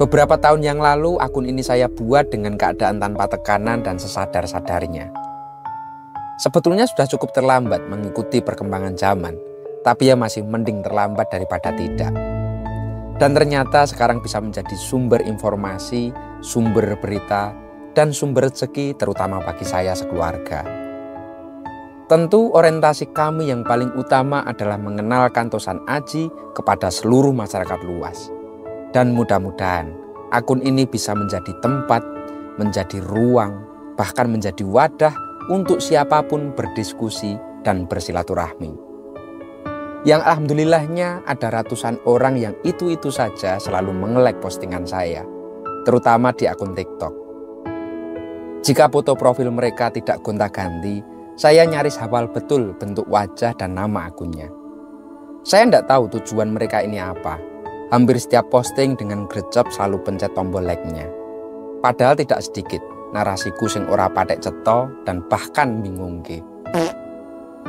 Beberapa tahun yang lalu akun ini saya buat dengan keadaan tanpa tekanan dan sesadar-sadarnya. Sebetulnya sudah cukup terlambat mengikuti perkembangan zaman, tapi ya masih mending terlambat daripada tidak. Dan ternyata sekarang bisa menjadi sumber informasi, sumber berita, dan sumber rezeki terutama bagi saya sekeluarga. Tentu orientasi kami yang paling utama adalah mengenalkan Tosan Aji kepada seluruh masyarakat luas. Dan mudah-mudahan akun ini bisa menjadi tempat, menjadi ruang, bahkan menjadi wadah untuk siapapun berdiskusi dan bersilaturahmi. Yang alhamdulillahnya ada ratusan orang yang itu-itu saja selalu mengelek postingan saya, terutama di akun TikTok. Jika foto profil mereka tidak gonta-ganti, saya nyaris hafal betul bentuk wajah dan nama akunnya. Saya tidak tahu tujuan mereka ini apa. Hampir setiap posting dengan grecep selalu pencet tombol like-nya. Padahal tidak sedikit narasiku sing ora patek cetha dan bahkan bingungke.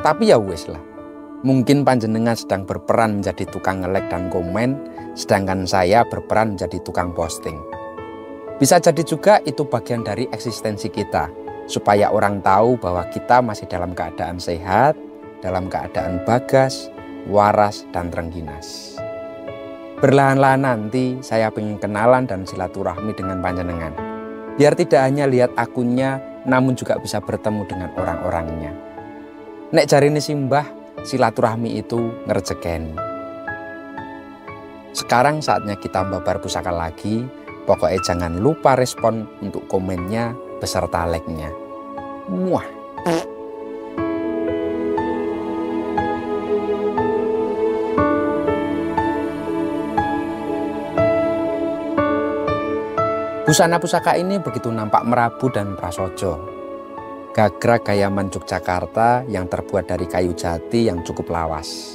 Tapi ya wis lah. Mungkin panjenengan sedang berperan menjadi tukang nge-like dan komen, sedangkan saya berperan menjadi tukang posting. Bisa jadi juga itu bagian dari eksistensi kita, supaya orang tahu bahwa kita masih dalam keadaan sehat, dalam keadaan bagas, waras, dan rengginas. Berlahan-lahan nanti saya pengen kenalan dan silaturahmi dengan panjenengan. Biar tidak hanya lihat akunnya, namun juga bisa bertemu dengan orang-orangnya. Nek jarine simbah, silaturahmi itu ngerjekeni. Sekarang saatnya kita babar pusaka lagi. Pokoknya jangan lupa respon untuk komennya beserta like-nya. Muah. Busana pusaka ini begitu nampak merabu dan prasojo. Gagrag Gayaman Yogyakarta yang terbuat dari kayu jati yang cukup lawas.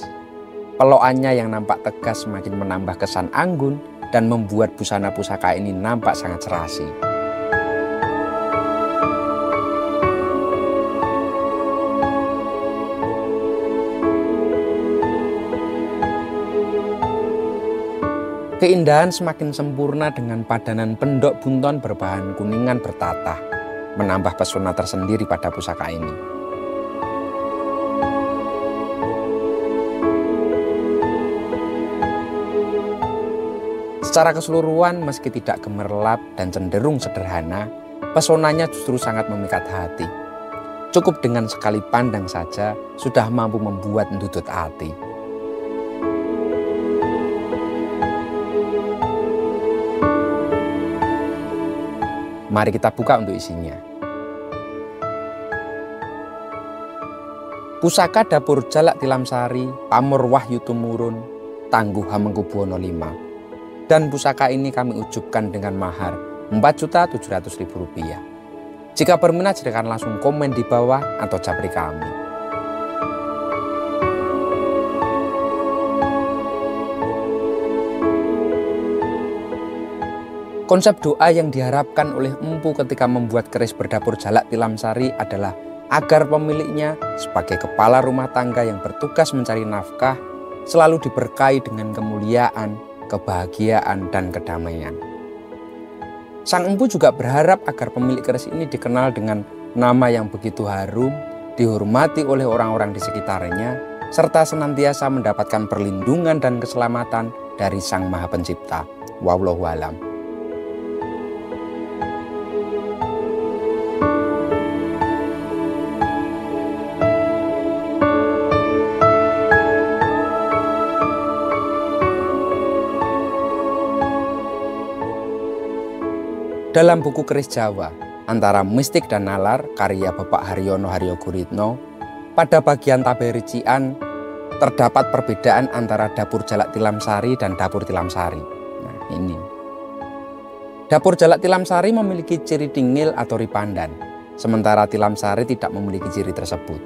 Pelokannya yang nampak tegas semakin menambah kesan anggun dan membuat busana pusaka ini nampak sangat serasi. Keindahan semakin sempurna dengan padanan pendok bunton berbahan kuningan bertatah, menambah pesona tersendiri pada pusaka ini. Secara keseluruhan meski tidak gemerlap dan cenderung sederhana, pesonanya justru sangat memikat hati. Cukup dengan sekali pandang saja sudah mampu membuat mendudut hati. Mari kita buka untuk isinya. Pusaka Dapur Jalak Tilamsari, Pamor Wahyu Tumurun, Tangguh Hamengkubuwono V. Dan pusaka ini kami ujubkan dengan mahar Rp4.700.000. Jika berminat silakan langsung komen di bawah atau japri kami. Konsep doa yang diharapkan oleh empu ketika membuat keris berdapur Jalak Tilamsari adalah agar pemiliknya sebagai kepala rumah tangga yang bertugas mencari nafkah selalu diberkahi dengan kemuliaan, kebahagiaan, dan kedamaian. Sang empu juga berharap agar pemilik keris ini dikenal dengan nama yang begitu harum, dihormati oleh orang-orang di sekitarnya, serta senantiasa mendapatkan perlindungan dan keselamatan dari Sang Maha Pencipta. Wallahu a'lam. Dalam buku Keris Jawa, antara Mistik dan Nalar, karya Bapak Haryono Haryoguritno, pada bagian tabel rincian terdapat perbedaan antara Dapur Jalak Tilamsari dan Dapur Tilamsari. Nah, ini. Dapur Jalak Tilamsari memiliki ciri dingil atau ripandan, sementara Tilamsari tidak memiliki ciri tersebut.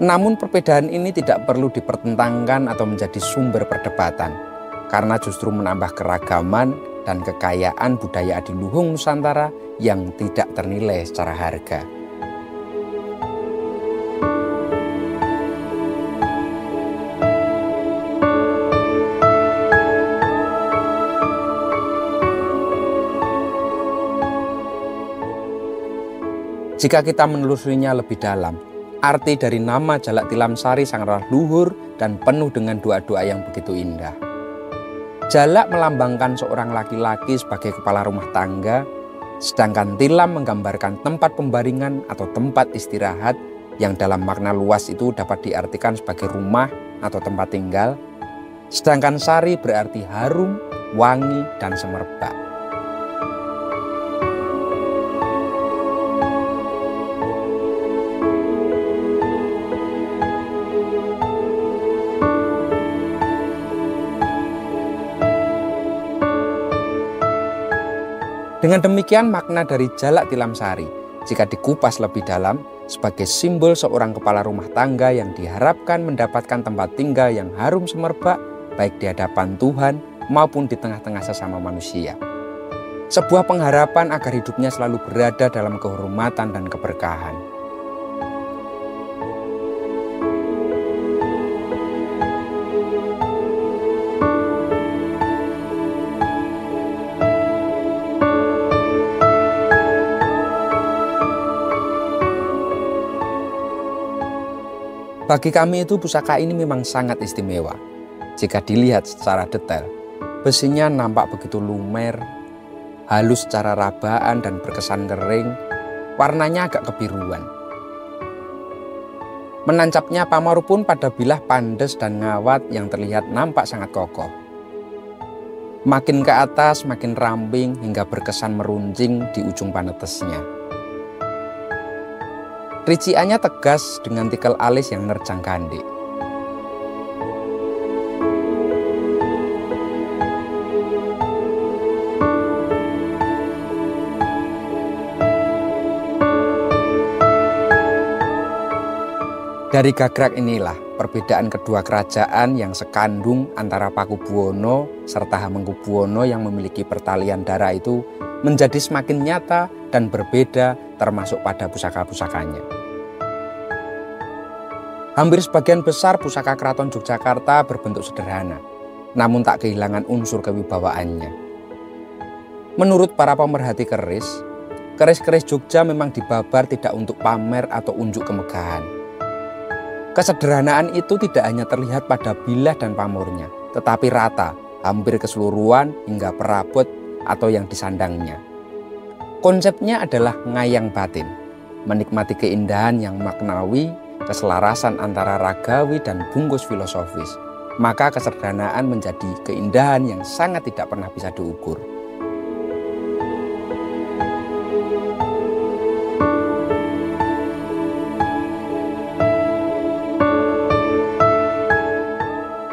Namun perbedaan ini tidak perlu dipertentangkan atau menjadi sumber perdebatan, karena justru menambah keragaman dan kekayaan budaya adiluhung Nusantara yang tidak ternilai secara harga. Jika kita menelusurinya lebih dalam, arti dari nama Jalak Tilam Sari sangatlah luhur dan penuh dengan doa-doa yang begitu indah. Jalak melambangkan seorang laki-laki sebagai kepala rumah tangga, sedangkan tilam menggambarkan tempat pembaringan atau tempat istirahat yang dalam makna luas itu dapat diartikan sebagai rumah atau tempat tinggal, sedangkan sari berarti harum, wangi, dan semerbak. Dengan demikian makna dari Jalak Tilam Sari, jika dikupas lebih dalam, sebagai simbol seorang kepala rumah tangga yang diharapkan mendapatkan tempat tinggal yang harum semerbak, baik di hadapan Tuhan maupun di tengah-tengah sesama manusia. Sebuah pengharapan agar hidupnya selalu berada dalam kehormatan dan keberkahan. Bagi kami itu pusaka ini memang sangat istimewa. Jika dilihat secara detail, besinya nampak begitu lumer, halus secara rabaan dan berkesan kering, warnanya agak kebiruan. Menancapnya pamor pun pada bilah pandes dan ngawat yang terlihat nampak sangat kokoh. Makin ke atas makin ramping hingga berkesan meruncing di ujung panetesnya. Riciannya tegas dengan tikel alis yang nerjang kandik. Dari gagrak inilah perbedaan kedua kerajaan yang sekandung antara Pakubuwono serta Hamengkubuwono yang memiliki pertalian darah itu menjadi semakin nyata dan berbeda termasuk pada pusaka-pusakanya. Hampir sebagian besar pusaka Keraton Yogyakarta berbentuk sederhana, namun tak kehilangan unsur kewibawaannya. Menurut para pemerhati keris Jogja memang dibabar tidak untuk pamer atau unjuk kemegahan. Kesederhanaan itu tidak hanya terlihat pada bilah dan pamornya, tetapi rata, hampir keseluruhan hingga perabot atau yang disandangnya. Konsepnya adalah ngayang batin, menikmati keindahan yang maknawi, keselarasan antara ragawi dan bungkus filosofis. Maka kesederhanaan menjadi keindahan yang sangat tidak pernah bisa diukur.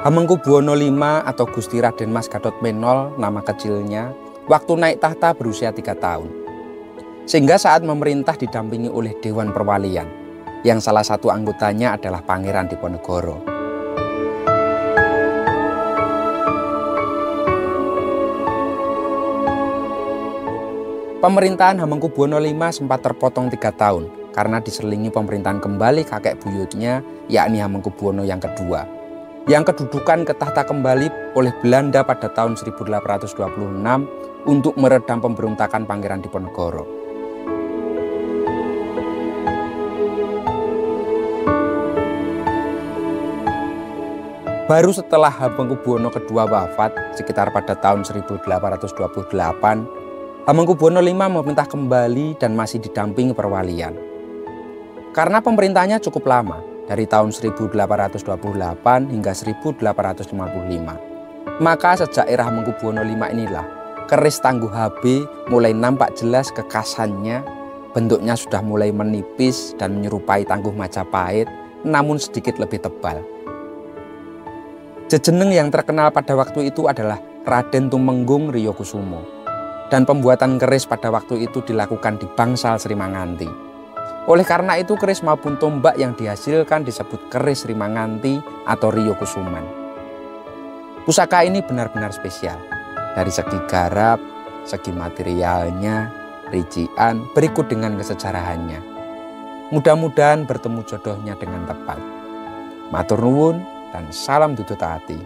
Hamengkubuwono V atau Gusti Raden Mas Gatot-Menol nama kecilnya, waktu naik tahta berusia 3 tahun. Sehingga saat memerintah didampingi oleh Dewan Perwalian, yang salah satu anggotanya adalah Pangeran Diponegoro. Pemerintahan Hamengkubuwono V sempat terpotong 3 tahun karena diselingi pemerintahan kembali kakek buyutnya, yakni Hamengkubuwono yang kedua, yang kedudukan ke tahta kembali oleh Belanda pada tahun 1826 untuk meredam pemberontakan Pangeran Diponegoro. Baru setelah Hamengkubuwono II wafat, sekitar pada tahun 1828, Hamengkubuwono V memerintah kembali dan masih didampingi perwalian. Karena pemerintahnya cukup lama, dari tahun 1828 hingga 1855, maka sejak era Hamengkubuwono V inilah, keris Tangguh HB mulai nampak jelas kekasannya, bentuknya sudah mulai menipis dan menyerupai Tangguh Majapahit, namun sedikit lebih tebal. Jejeneng yang terkenal pada waktu itu adalah Raden Tumenggung Riyokusumo, dan pembuatan keris pada waktu itu dilakukan di Bangsal Sri Manganti. Oleh karena itu keris maupun tombak yang dihasilkan disebut keris Sri Manganti atau Riyokusuman. Pusaka ini benar-benar spesial dari segi garap, segi materialnya, rician, berikut dengan kesejarahannya. Mudah-mudahan bertemu jodohnya dengan tepat. Matur nuwun dan salam dudu taati.